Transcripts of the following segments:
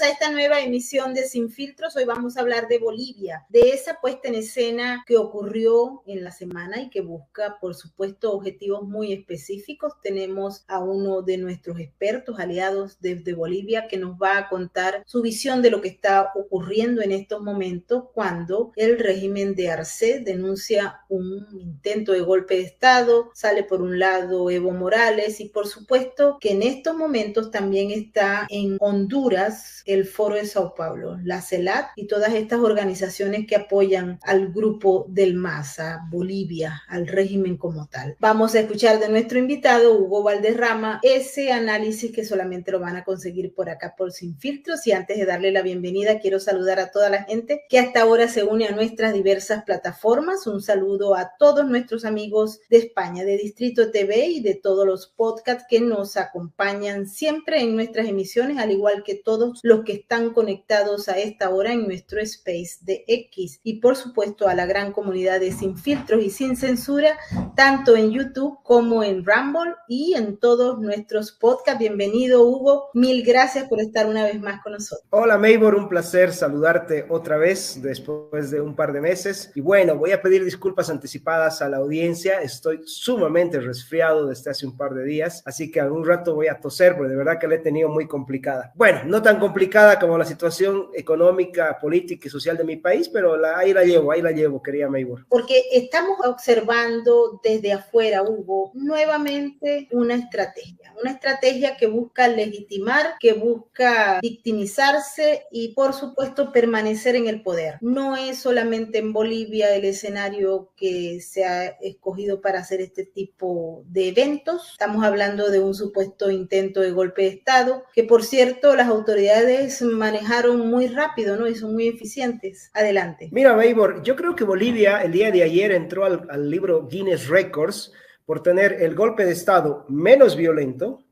a esta nueva emisión de Sin Filtros. Hoy vamos a hablar de Bolivia, de esa puesta en escena que ocurrió en la semana y que busca, por supuesto, objetivos muy específicos. Tenemos a uno de nuestros expertos aliados desde Bolivia que nos va a contar su visión de lo que está ocurriendo en estos momentos cuando el régimen de Arce denuncia un intento de golpe de Estado. Sale por un lado Evo Morales y, por supuesto, que en estos momentos también está en Honduras el Foro de Sao Paulo, la CELAC y todas estas organizaciones que apoyan al grupo del MAS, a Bolivia, al régimen como tal. Vamos a escuchar de nuestro invitado, Hugo Valderrama, ese análisis que solamente lo van a conseguir por acá por Sin Filtros. Y antes de darle la bienvenida, quiero saludar a toda la gente que hasta ahora se une a nuestras diversas plataformas. Un saludo a todos nuestros amigos de España, de Distrito TV y de todos los podcasts que nos acompañan siempre en nuestras emisiones, al igual que todos los que están conectados a esta hora en nuestro space de X, y por supuesto a la gran comunidad de Sin Filtros y Sin Censura, tanto en YouTube como en Rumble y en todos nuestros podcasts. Bienvenido, Hugo, mil gracias por estar una vez más con nosotros. Hola, Maybor, un placer saludarte otra vez después de un par de meses. Y bueno, voy a pedir disculpas anticipadas a la audiencia, estoy sumamente resfriado desde hace un par de días, así que algún rato voy a toser, porque de verdad que la he tenido muy complicada. Bueno, no tan complicada como la situación económica, política y social de mi país, pero ahí la llevo, querida Maybor. Porque estamos observando desde afuera, Hugo, nuevamente una estrategia que busca legitimar, que busca victimizarse y, por supuesto, permanecer en el poder. No es solamente en Bolivia el escenario que se ha escogido para hacer este tipo de eventos. Estamos hablando de un supuesto intento de golpe de Estado, que por cierto las autoridades manejaron muy rápido, ¿no? Y son muy eficientes. Adelante. Mira, Maybor, yo creo que Bolivia el día de ayer entró al libro Guinness Records por tener el golpe de Estado menos violento,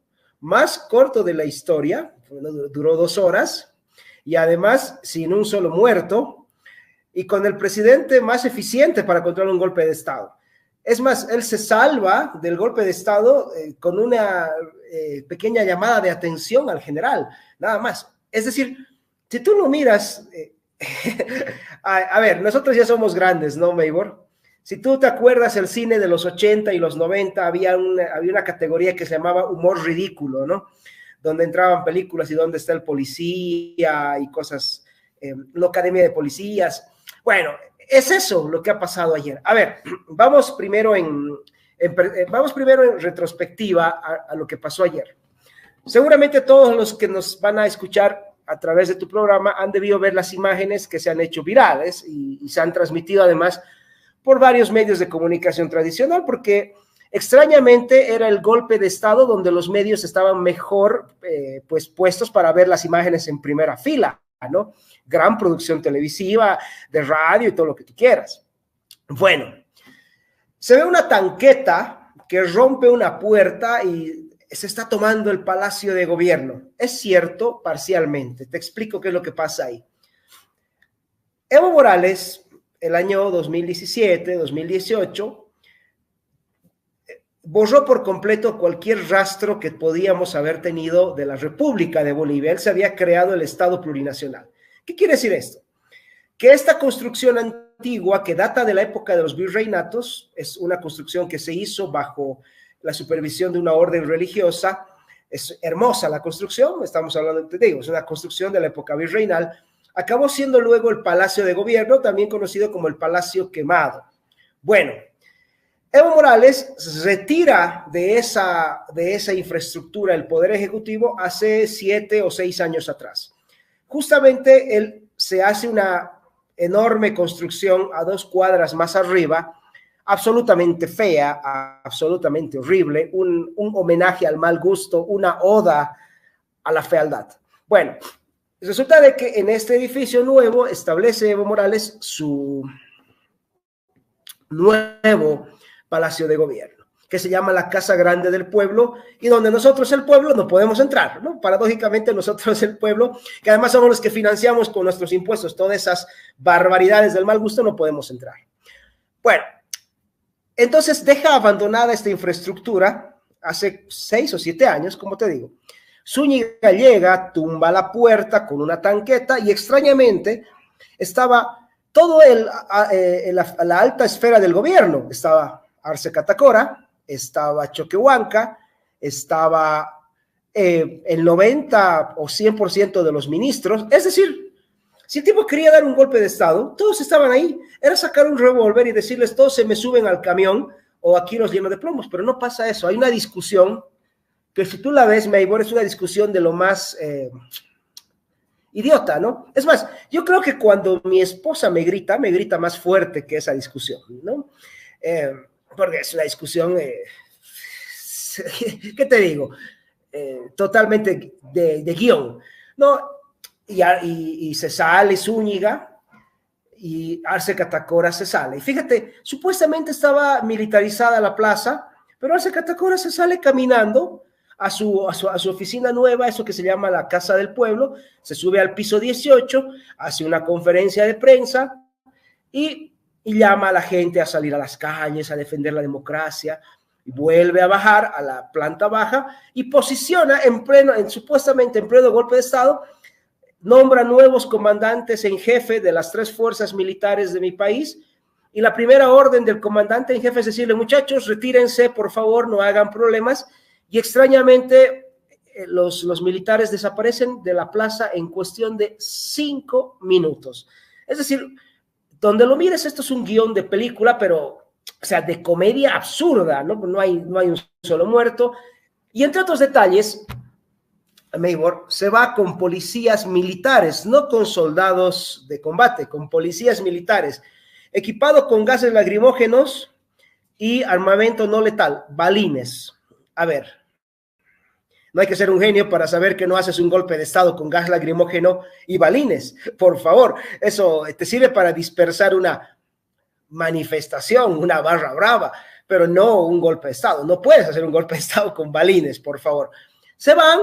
más corto de la historia, duró 2 horas, y además sin un solo muerto, y con el presidente más eficiente para controlar un golpe de Estado. Es más, él se salva del golpe de Estado con una pequeña llamada de atención al general, nada más. Es decir, si tú lo miras, a ver, nosotros ya somos grandes, ¿no, Maybor? Si tú te acuerdas, el cine de los 80 y los 90 había una categoría que se llamaba humor ridículo, ¿no? Donde entraban películas y dónde está el policía y cosas, la academia de policías. Bueno, es eso lo que ha pasado ayer. A ver, vamos primero en retrospectiva a lo que pasó ayer. Seguramente todos los que nos van a escuchar a través de tu programa han debido ver las imágenes que se han hecho virales y se han transmitido además por varios medios de comunicación tradicional, porque extrañamente era el golpe de Estado donde los medios estaban mejor pues puestos para ver las imágenes en primera fila, ¿no? Gran producción televisiva, de radio y todo lo que tú quieras. Bueno, se ve una tanqueta que rompe una puerta y se está tomando el Palacio de Gobierno. Es cierto, parcialmente. Te explico qué es lo que pasa ahí. Evo Morales, el año 2017, 2018, borró por completo cualquier rastro que podíamos haber tenido de la República de Bolivia. Él se había creado el Estado plurinacional. ¿Qué quiere decir esto? Que esta construcción antigua que data de la época de los virreinatos, es una construcción que se hizo bajo la supervisión de una orden religiosa. Es hermosa la construcción, estamos hablando, te digo, es una construcción de la época virreinal. Acabó siendo luego el Palacio de Gobierno, también conocido como el Palacio Quemado. Bueno, Evo Morales retira de esa infraestructura el Poder Ejecutivo hace 7 o 6 años atrás. Justamente él se hace una enorme construcción a 2 cuadras más arriba, absolutamente fea, absolutamente horrible, un homenaje al mal gusto, una oda a la fealdad. Bueno, resulta de que en este edificio nuevo establece Evo Morales su nuevo Palacio de Gobierno, que se llama la Casa Grande del Pueblo, y donde nosotros, el pueblo, no podemos entrar, ¿no? Paradójicamente, nosotros, el pueblo, que además somos los que financiamos con nuestros impuestos todas esas barbaridades del mal gusto, no podemos entrar. Bueno, entonces deja abandonada esta infraestructura hace 6 o 7 años, como te digo. Zúñiga llega, tumba la puerta con una tanqueta y extrañamente estaba todo la alta esfera del gobierno. Estaba Arce Catacora, estaba Choquehuanca, estaba el 90 o 100% de los ministros. Es decir, si el tipo quería dar un golpe de Estado, todos estaban ahí. Era sacar un revólver y decirles, todos se me suben al camión o aquí los lleno de plomos. Pero no pasa eso. Hay una discusión que si tú la ves, Meibor, es una discusión de lo más idiota, ¿no? Es más, yo creo que cuando mi esposa me grita más fuerte que esa discusión, ¿no? Porque es una discusión, ¿qué te digo? Totalmente de guión, ¿no? Y se sale Zúñiga y Arce Catacora se sale. Y fíjate, supuestamente estaba militarizada la plaza, pero Arce Catacora se sale caminando a su oficina nueva, eso que se llama la Casa del Pueblo, se sube al piso 18, hace una conferencia de prensa y llama a la gente a salir a las calles, a defender la democracia, y vuelve a bajar a la planta baja y posiciona supuestamente en pleno golpe de Estado, nombra nuevos comandantes en jefe de las 3 fuerzas militares de mi país, y la primera orden del comandante en jefe es decirle, muchachos, retírense, por favor, no hagan problemas. Y extrañamente los militares desaparecen de la plaza en cuestión de 5 minutos. Es decir, donde lo mires, esto es un guión de película, pero, o sea, de comedia absurda, ¿no? No hay un solo muerto. Y entre otros detalles, Meibor se va con policías militares, no con soldados de combate, con policías militares, equipado con gases lacrimógenos y armamento no letal, balines. A ver, no hay que ser un genio para saber que no haces un golpe de Estado con gas lacrimógeno y balines. Por favor, eso te sirve para dispersar una manifestación, una barra brava, pero no un golpe de Estado. No puedes hacer un golpe de Estado con balines, por favor. Se van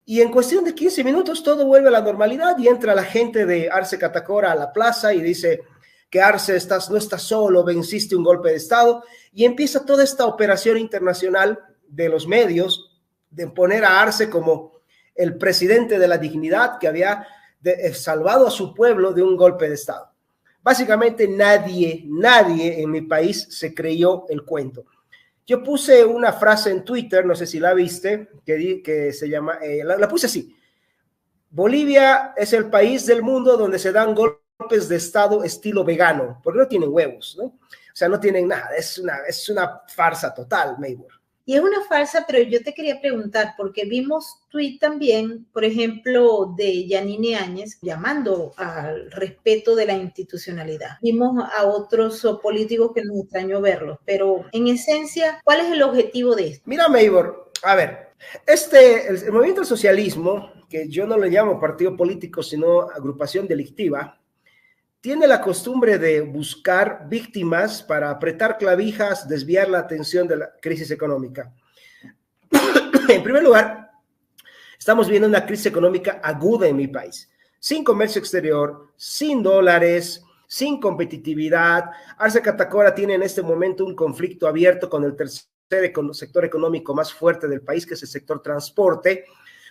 y en cuestión de 15 minutos todo vuelve a la normalidad y entra la gente de Arce Catacora a la plaza y dice que Arce no estás solo, venciste un golpe de Estado, y empieza toda esta operación internacional de los medios de poner a Arce como el presidente de la dignidad que había salvado a su pueblo de un golpe de Estado. Básicamente nadie en mi país se creyó el cuento. Yo puse una frase en Twitter, no sé si la viste, que se llama, la puse así: Bolivia es el país del mundo donde se dan golpes de Estado estilo vegano, porque no tienen huevos, ¿no? O sea, no tienen nada, es una farsa total, Meibor. Y es una farsa, pero yo te quería preguntar, porque vimos tuit también, por ejemplo, de Yanine Áñez, llamando al respeto de la institucionalidad. Vimos a otros políticos que nos extrañó verlos, pero en esencia, ¿cuál es el objetivo de esto? Mira, Meibor, a ver, el movimiento del socialismo, que yo no le llamo partido político, sino agrupación delictiva, tiene la costumbre de buscar víctimas para apretar clavijas, desviar la atención de la crisis económica. En primer lugar, estamos viendo una crisis económica aguda en mi país, sin comercio exterior, sin dólares, sin competitividad. Arce Catacora tiene en este momento un conflicto abierto con el tercer sector económico más fuerte del país, que es el sector transporte,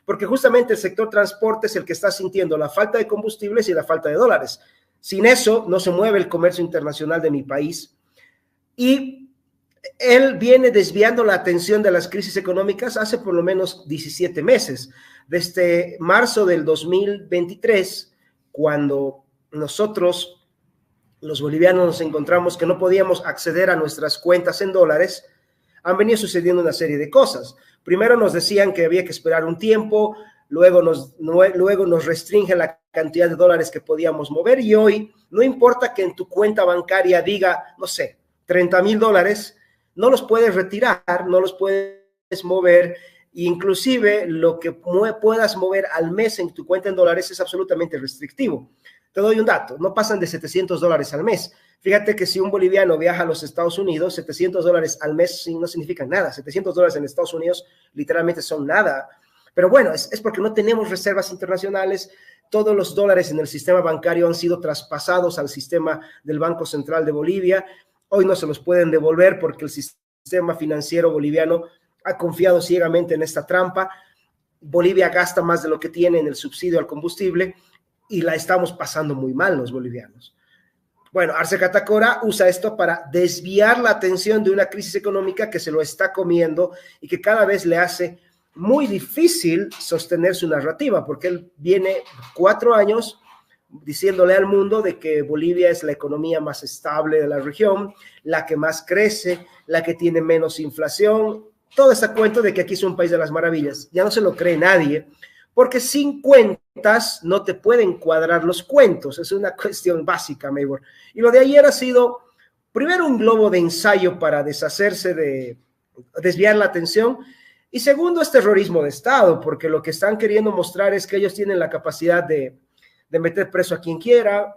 porque justamente el sector transporte es el que está sintiendo la falta de combustibles y la falta de dólares. Sin eso no se mueve el comercio internacional de mi país, y él viene desviando la atención de las crisis económicas hace por lo menos 17 meses, desde marzo del 2023, cuando nosotros, los bolivianos, nos encontramos que no podíamos acceder a nuestras cuentas en dólares. Han venido sucediendo una serie de cosas. Primero nos decían que había que esperar un tiempo, luego nos restringen la cantidad de dólares que podíamos mover, y hoy no importa que en tu cuenta bancaria diga, no sé, 30,000 dólares, no los puedes retirar, no los puedes mover, inclusive lo que puedas mover al mes en tu cuenta en dólares es absolutamente restrictivo. Te doy un dato, no pasan de 700 dólares al mes. Fíjate que si un boliviano viaja a los Estados Unidos, 700 dólares al mes no significan nada. 700 dólares en Estados Unidos literalmente son nada. Pero bueno, es porque no tenemos reservas internacionales. Todos los dólares en el sistema bancario han sido traspasados al sistema del Banco Central de Bolivia. Hoy no se los pueden devolver porque el sistema financiero boliviano ha confiado ciegamente en esta trampa. Bolivia gasta más de lo que tiene en el subsidio al combustible y la estamos pasando muy mal los bolivianos. Bueno, Arce Catacora usa esto para desviar la atención de una crisis económica que se lo está comiendo y que cada vez le hace muy difícil sostener su narrativa, porque él viene 4 años diciéndole al mundo de que Bolivia es la economía más estable de la región, la que más crece, la que tiene menos inflación, todo este cuento de que aquí es un país de las maravillas. Ya no se lo cree nadie, porque sin cuentas no te pueden cuadrar los cuentos, es una cuestión básica, Maybor. Y lo de ayer ha sido, primero, un globo de ensayo para desviar la atención, y segundo, es terrorismo de Estado, porque lo que están queriendo mostrar es que ellos tienen la capacidad de meter preso a quien quiera,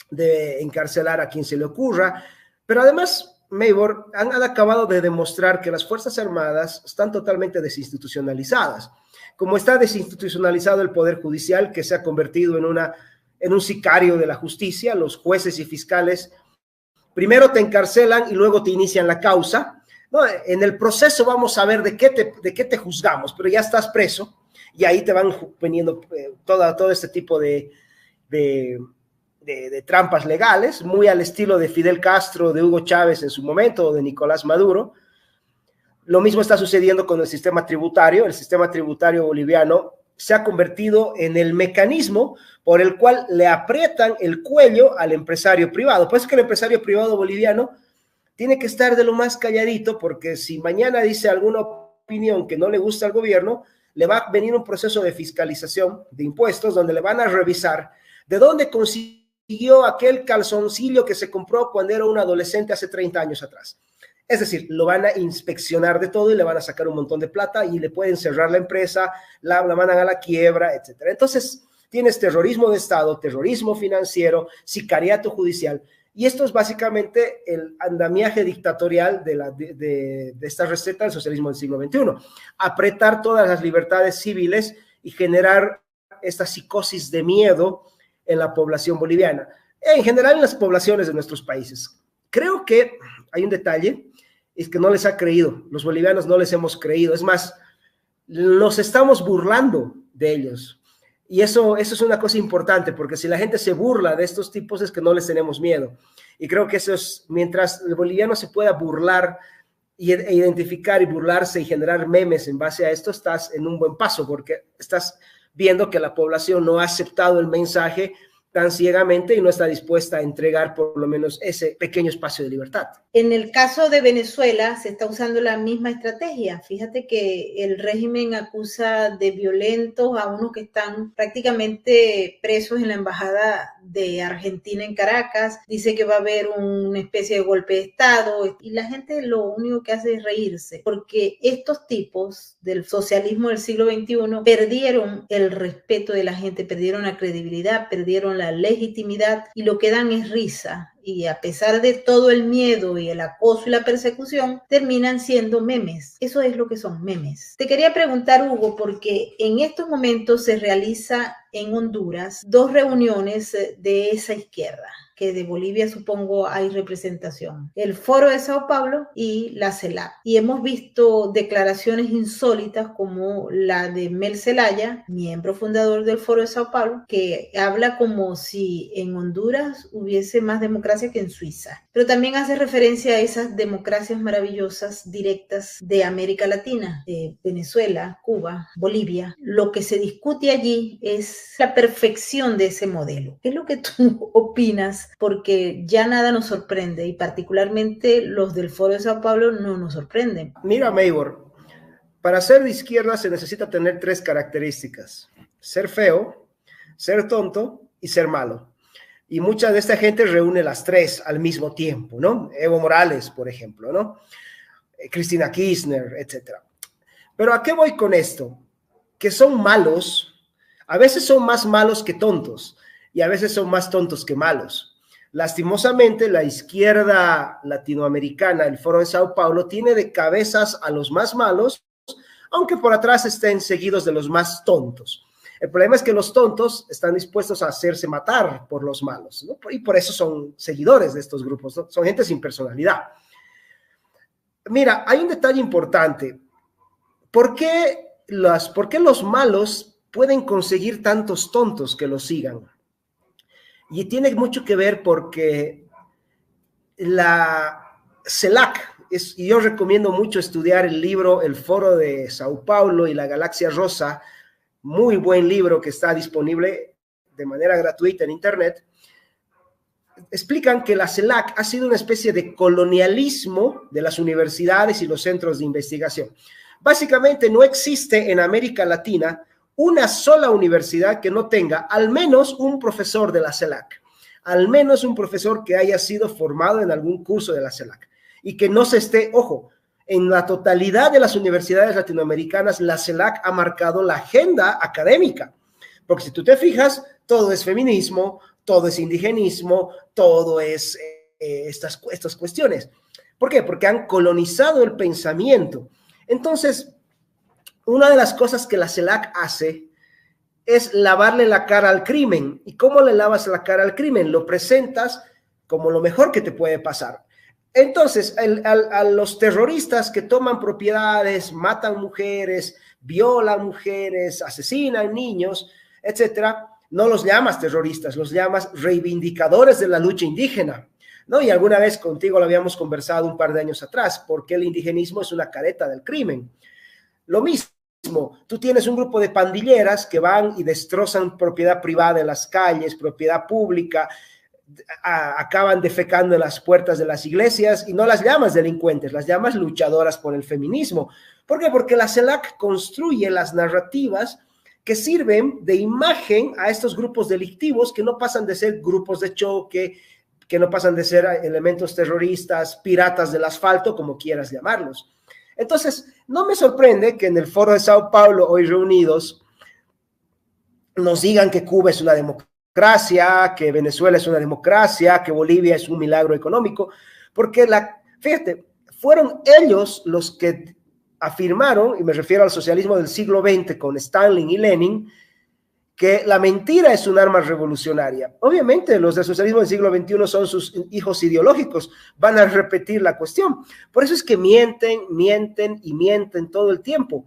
de encarcelar a quien se le ocurra, pero además, Maybor, han acabado de demostrar que las Fuerzas Armadas están totalmente desinstitucionalizadas. Como está desinstitucionalizado el Poder Judicial, que se ha convertido en un sicario de la justicia, los jueces y fiscales primero te encarcelan y luego te inician la causa. No, en el proceso vamos a ver de qué te juzgamos, pero ya estás preso y ahí te van poniendo todo este tipo de trampas legales, muy al estilo de Fidel Castro, de Hugo Chávez en su momento, o de Nicolás Maduro. Lo mismo está sucediendo con el sistema tributario. El sistema tributario boliviano se ha convertido en el mecanismo por el cual le aprietan el cuello al empresario privado. Por eso es que el empresario privado boliviano tiene que estar de lo más calladito, porque si mañana dice alguna opinión que no le gusta al gobierno, le va a venir un proceso de fiscalización de impuestos donde le van a revisar de dónde consiguió aquel calzoncillo que se compró cuando era un adolescente hace 30 años atrás. Es decir, lo van a inspeccionar de todo y le van a sacar un montón de plata y le pueden cerrar la empresa, la mandan a la quiebra, etc. Entonces, tienes terrorismo de Estado, terrorismo financiero, sicariato judicial, y esto es básicamente el andamiaje dictatorial de esta receta del socialismo del siglo XXI. Apretar todas las libertades civiles y generar esta psicosis de miedo en la población boliviana, en general en las poblaciones de nuestros países. Creo que hay un detalle, es que no les ha creído, los bolivianos no les hemos creído, es más, nos estamos burlando de ellos. Y eso es una cosa importante, porque si la gente se burla de estos tipos es que no les tenemos miedo. Y creo que eso es, mientras el boliviano se pueda burlar e identificar y burlarse y generar memes en base a esto, estás en un buen paso, porque estás viendo que la población no ha aceptado el mensaje tan ciegamente y no está dispuesta a entregar por lo menos ese pequeño espacio de libertad. En el caso de Venezuela se está usando la misma estrategia. Fíjate que el régimen acusa de violentos a unos que están prácticamente presos en la embajada de Argentina en Caracas. Dice que va a haber una especie de golpe de Estado y la gente lo único que hace es reírse, porque estos tipos del socialismo del siglo XXI perdieron el respeto de la gente, perdieron la credibilidad, perdieron la legitimidad y lo que dan es risa. Y a pesar de todo el miedo y el acoso y la persecución, terminan siendo memes. Eso es lo que son memes. Te quería preguntar, Hugo, porque en estos momentos se realiza en Honduras 2 reuniones de esa izquierda, que de Bolivia supongo hay representación, el Foro de Sao Paulo y la CELAC. Y hemos visto declaraciones insólitas como la de Mel Zelaya, miembro fundador del Foro de Sao Paulo, que habla como si en Honduras hubiese más democracia que en Suiza. Pero también hace referencia a esas democracias maravillosas directas de América Latina, de Venezuela, Cuba, Bolivia. Lo que se discute allí es la perfección de ese modelo. ¿Qué es lo que tú opinas? Porque ya nada nos sorprende y particularmente los del Foro de Sao Paulo no nos sorprenden. Mira, Maybor, para ser de izquierda se necesita tener 3 características: ser feo, ser tonto y ser malo. Y mucha de esta gente reúne las 3 al mismo tiempo, ¿no? Evo Morales, por ejemplo, ¿no? Cristina Kirchner, etc. Pero ¿a qué voy con esto? Que son malos, a veces son más malos que tontos y a veces son más tontos que malos. Lastimosamente, la izquierda latinoamericana, el Foro de Sao Paulo, tiene de cabezas a los más malos, aunque por atrás estén seguidos de los más tontos. El problema es que los tontos están dispuestos a hacerse matar por los malos, ¿no? Y por eso son seguidores de estos grupos, ¿no? Son gente sin personalidad. Mira, hay un detalle importante. ¿Por qué por qué los malos pueden conseguir tantos tontos que los sigan. Y tiene mucho que ver porque la CELAC, y yo recomiendo mucho estudiar el libro El Foro de Sao Paulo y la Galaxia Rosa, muy buen libro que está disponible de manera gratuita en internet. Explican que la CELAC ha sido una especie de colonialismo de las universidades y los centros de investigación. Básicamente no existe en América Latina una sola universidad que no tenga al menos un profesor de la CELAC, al menos un profesor que haya sido formado en algún curso de la CELAC y que no se esté, ojo, en la totalidad de las universidades latinoamericanas, la CELAC ha marcado la agenda académica, porque si tú te fijas, todo es feminismo, todo es indigenismo, todo es estas cuestiones. ¿Por qué? Porque han colonizado el pensamiento. Entonces, una de las cosas que la CELAC hace es lavarle la cara al crimen. ¿Y cómo le lavas la cara al crimen? Lo presentas como lo mejor que te puede pasar. Entonces, a los terroristas que toman propiedades, matan mujeres, violan mujeres, asesinan niños, etcétera, no los llamas terroristas, los llamas reivindicadores de la lucha indígena, ¿no? Y alguna vez contigo lo habíamos conversado un par de años atrás, porque el indigenismo es una careta del crimen. Lo mismo, tú tienes un grupo de pandilleras que van y destrozan propiedad privada en las calles, propiedad pública, acaban defecando en las puertas de las iglesias y no las llamas delincuentes, las llamas luchadoras por el feminismo. ¿Por qué? Porque la CELAC construye las narrativas que sirven de imagen a estos grupos delictivos que no pasan de ser grupos de choque, que no pasan de ser elementos terroristas, piratas del asfalto, como quieras llamarlos. Entonces, no me sorprende que en el Foro de Sao Paulo, hoy reunidos, nos digan que Cuba es una democracia, que Venezuela es una democracia, que Bolivia es un milagro económico, porque fíjate, fueron ellos los que afirmaron, y me refiero al socialismo del siglo XX con Stalin y Lenin, que la mentira es un arma revolucionaria. Obviamente los del socialismo del siglo XXI son sus hijos ideológicos, van a repetir la cuestión. Por eso es que mienten, mienten y mienten todo el tiempo.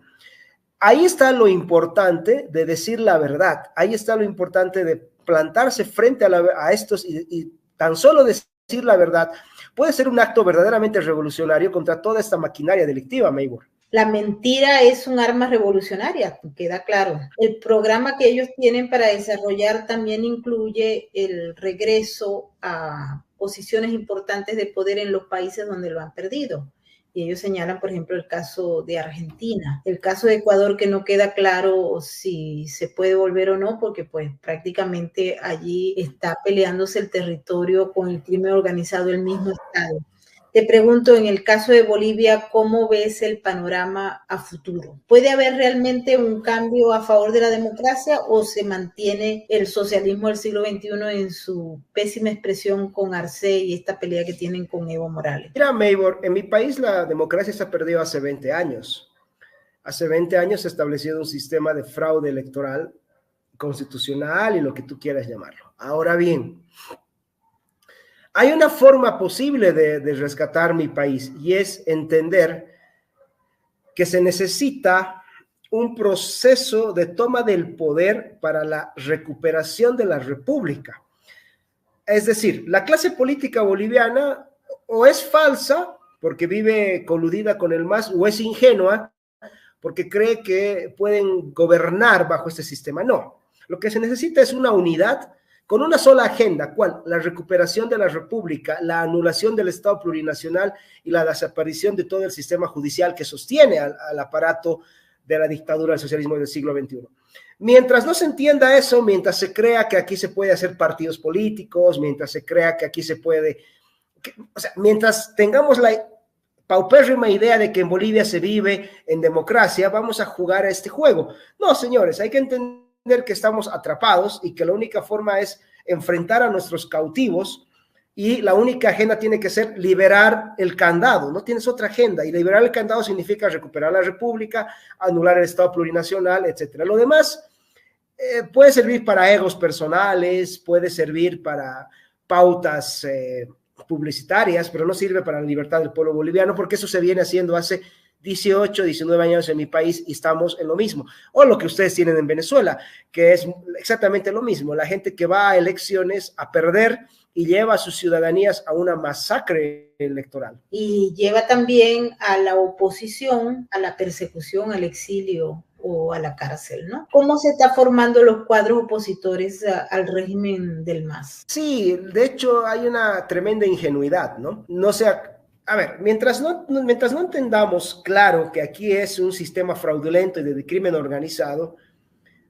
Ahí está lo importante de decir la verdad, ahí está lo importante de plantarse frente a estos y tan solo decir la verdad puede ser un acto verdaderamente revolucionario contra toda esta maquinaria delictiva, Maybor. La mentira es un arma revolucionaria, queda claro. El programa que ellos tienen para desarrollar también incluye el regreso a posiciones importantes de poder en los países donde lo han perdido. Y ellos señalan, por ejemplo, el caso de Argentina, el caso de Ecuador, que no queda claro si se puede volver o no, porque pues prácticamente allí está peleándose el territorio con el crimen organizado el mismo Estado. Te pregunto, en el caso de Bolivia, ¿cómo ves el panorama a futuro? ¿Puede haber realmente un cambio a favor de la democracia o se mantiene el socialismo del siglo XXI en su pésima expresión con Arce y esta pelea que tienen con Evo Morales? Mira, Maybor, en mi país la democracia se ha perdido hace 20 años. Hace 20 años se ha establecido un sistema de fraude electoral constitucional y lo que tú quieras llamarlo. Ahora bien, hay una forma posible de rescatar mi país y es entender que se necesita un proceso de toma del poder para la recuperación de la república. Es decir, la clase política boliviana o es falsa porque vive coludida con el MAS o es ingenua porque cree que pueden gobernar bajo este sistema. No, lo que se necesita es una unidad con una sola agenda, ¿cuál? La recuperación de la república, la anulación del Estado plurinacional y la desaparición de todo el sistema judicial que sostiene al aparato de la dictadura del socialismo del siglo XXI. Mientras no se entienda eso, mientras se crea que aquí se puede hacer partidos políticos, mientras se crea que aquí se puede, mientras tengamos la paupérrima idea de que en Bolivia se vive en democracia, vamos a jugar a este juego. No, señores, hay que entender que estamos atrapados y que la única forma es enfrentar a nuestros cautivos y la única agenda tiene que ser liberar el candado, no tienes otra agenda y liberar el candado significa recuperar la república, anular el Estado plurinacional, etcétera. Lo demás puede servir para egos personales, puede servir para pautas publicitarias, pero no sirve para la libertad del pueblo boliviano porque eso se viene haciendo hace 18, 19 años en mi país y estamos en lo mismo. O lo que ustedes tienen en Venezuela, que es exactamente lo mismo. La gente que va a elecciones a perder y lleva a sus ciudadanías a una masacre electoral. Y lleva también a la oposición, a la persecución, al exilio o a la cárcel, ¿no? ¿Cómo se está formando los cuadros opositores al régimen del MAS? Sí, de hecho hay una tremenda ingenuidad, ¿no? No sé, a ver, mientras no entendamos claro que aquí es un sistema fraudulento y de crimen organizado,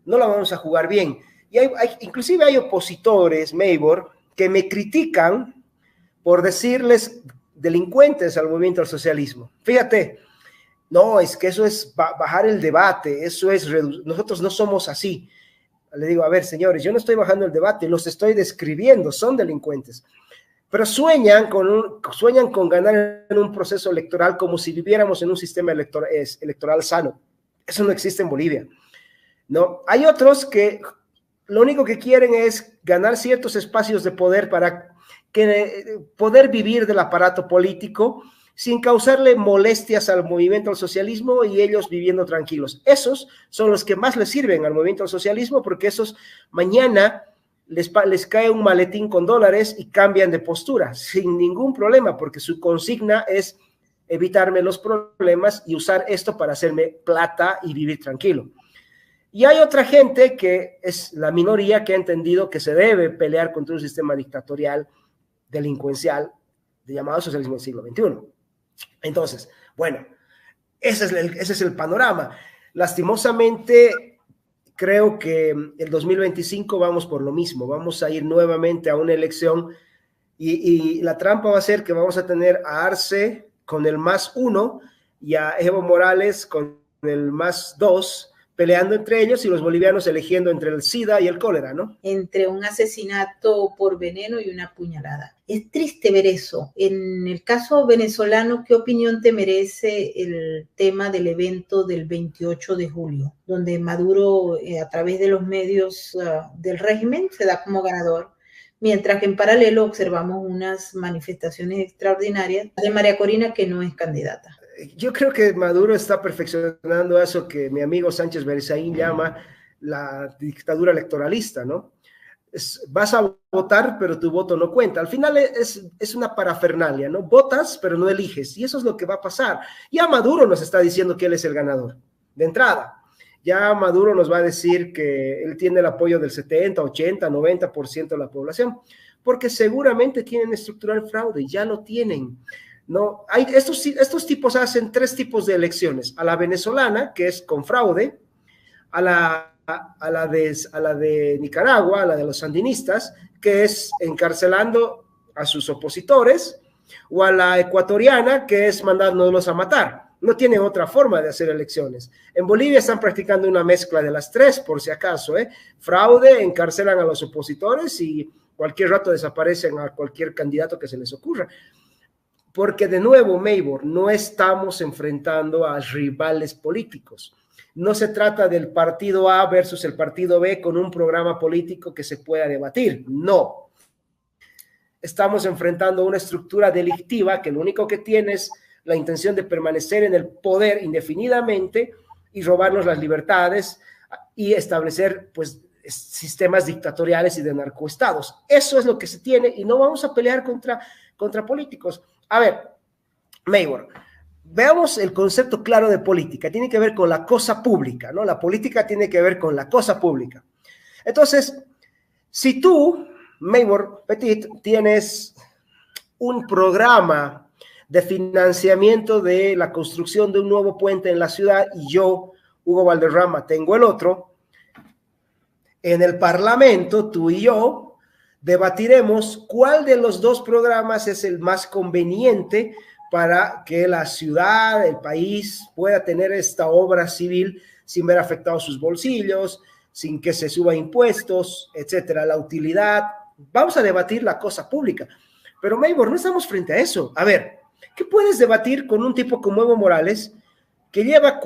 no la vamos a jugar bien. Y inclusive hay opositores, Meibor, que me critican por decirles delincuentes al movimiento al socialismo. Fíjate, no, es que eso es bajar el debate, eso es nosotros no somos así. Le digo, a ver, señores, yo no estoy bajando el debate, los estoy describiendo, son delincuentes. Pero sueñan con ganar en un proceso electoral como si viviéramos en un sistema electoral sano. Eso no existe en Bolivia. No, hay otros que lo único que quieren es ganar ciertos espacios de poder para poder vivir del aparato político sin causarle molestias al movimiento al socialismo y ellos viviendo tranquilos. Esos son los que más les sirven al movimiento al socialismo porque esos mañana les cae un maletín con dólares y cambian de postura sin ningún problema porque su consigna es evitarme los problemas y usar esto para hacerme plata y vivir tranquilo. Y hay otra gente que es la minoría que ha entendido que se debe pelear contra un sistema dictatorial, delincuencial, llamado socialismo del siglo XXI. Entonces, bueno, ese es el panorama. Lastimosamente, creo que el 2025 vamos por lo mismo. Vamos a ir nuevamente a una elección y la trampa va a ser que vamos a tener a Arce con el +1 y a Evo Morales con el +2, peleando entre ellos y los bolivianos eligiendo entre el SIDA y el cólera, ¿no? Entre un asesinato por veneno y una puñalada. Es triste ver eso. En el caso venezolano, ¿qué opinión te merece el tema del evento del 28 de julio, donde Maduro, a través de los medios del régimen, se da como ganador? Mientras que en paralelo observamos unas manifestaciones extraordinarias de María Corina, que no es candidata. Yo creo que Maduro está perfeccionando eso que mi amigo Sánchez Berissaín llama la dictadura electoralista, ¿no? Vas a votar, pero tu voto no cuenta. Al final es una parafernalia, ¿no? Votas, pero no eliges, y eso es lo que va a pasar. Ya Maduro nos está diciendo que él es el ganador, de entrada. Ya Maduro nos va a decir que él tiene el apoyo del 70, 80, 90% de la población, porque seguramente tienen estructural fraude, ya lo tienen. No, estos tipos hacen 3 tipos de elecciones: a la venezolana, que es con fraude, a la de Nicaragua, a la de los sandinistas, que es encarcelando a sus opositores, o a la ecuatoriana, que es mandándolos a matar. No tienen otra forma de hacer elecciones. En Bolivia están practicando una mezcla de las 3, por si acaso, fraude, encarcelan a los opositores y cualquier rato desaparecen a cualquier candidato que se les ocurra. Porque de nuevo, Meibor, no estamos enfrentando a rivales políticos. No se trata del partido A versus el partido B con un programa político que se pueda debatir. No. Estamos enfrentando una estructura delictiva que lo único que tiene es la intención de permanecer en el poder indefinidamente y robarnos las libertades y establecer, pues, sistemas dictatoriales y de narcoestados. Eso es lo que se tiene y no vamos a pelear contra políticos. A ver, Meibor, veamos el concepto claro de política. Tiene que ver con la cosa pública, ¿no? La política tiene que ver con la cosa pública. Entonces, si tú, Meibor Petit, tienes un programa de financiamiento de la construcción de un nuevo puente en la ciudad y yo, Hugo Valderrama, tengo el otro, en el Parlamento, tú y yo debatiremos cuál de los 2 programas es el más conveniente para que la ciudad, el país, pueda tener esta obra civil sin ver afectados sus bolsillos, sin que se suba impuestos, etcétera, la utilidad. Vamos a debatir la cosa pública. Pero, Meibor, no estamos frente a eso. A ver, ¿qué puedes debatir con un tipo como Evo Morales que lleva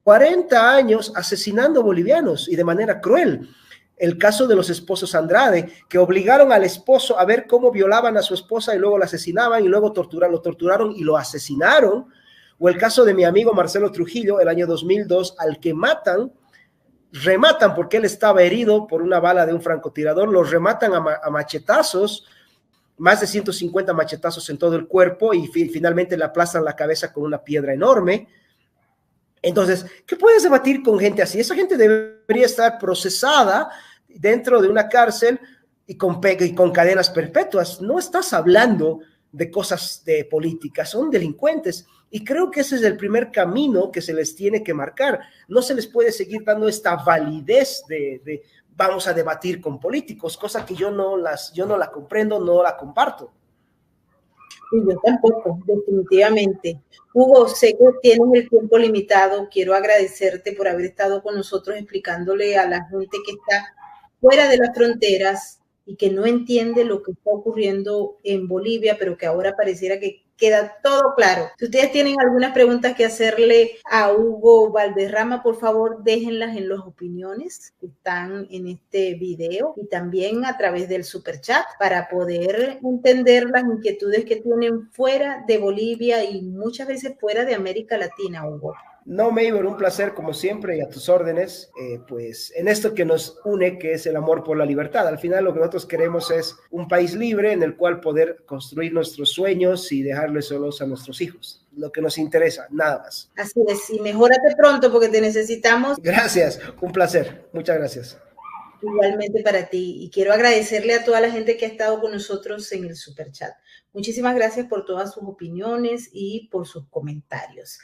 40 años asesinando bolivianos y de manera cruel? El caso de los esposos Andrade, que obligaron al esposo a ver cómo violaban a su esposa y luego la asesinaban y luego lo torturaron y lo asesinaron O el caso de mi amigo Marcelo Trujillo, el año 2002, al que rematan porque él estaba herido por una bala de un francotirador, lo rematan a machetazos, más de 150 machetazos en todo el cuerpo y finalmente le aplastan la cabeza con una piedra enorme. Entonces, ¿qué puedes debatir con gente así? Esa gente debería estar procesada dentro de una cárcel y con cadenas perpetuas. No estás hablando de cosas de política, son delincuentes. Y creo que ese es el primer camino que se les tiene que marcar. No se les puede seguir dando esta validez de vamos a debatir con políticos, cosa que yo no la comprendo, no la comparto. Y yo tampoco, definitivamente. Hugo, sé que tienes el tiempo limitado. Quiero agradecerte por haber estado con nosotros explicándole a la gente que está fuera de las fronteras y que no entiende lo que está ocurriendo en Bolivia, pero que ahora pareciera que queda todo claro. Si ustedes tienen algunas preguntas que hacerle a Hugo Valderrama, por favor, déjenlas en las opiniones que están en este video y también a través del superchat para poder entender las inquietudes que tienen fuera de Bolivia y muchas veces fuera de América Latina, Hugo. No, Maybor, un placer como siempre y a tus órdenes, pues en esto que nos une, que es el amor por la libertad. Al final lo que nosotros queremos es un país libre en el cual poder construir nuestros sueños y dejarles solos a nuestros hijos. Lo que nos interesa, nada más. Así es, y mejórate pronto porque te necesitamos. Gracias, un placer, muchas gracias. Igualmente para ti, y quiero agradecerle a toda la gente que ha estado con nosotros en el superchat. Muchísimas gracias por todas sus opiniones y por sus comentarios.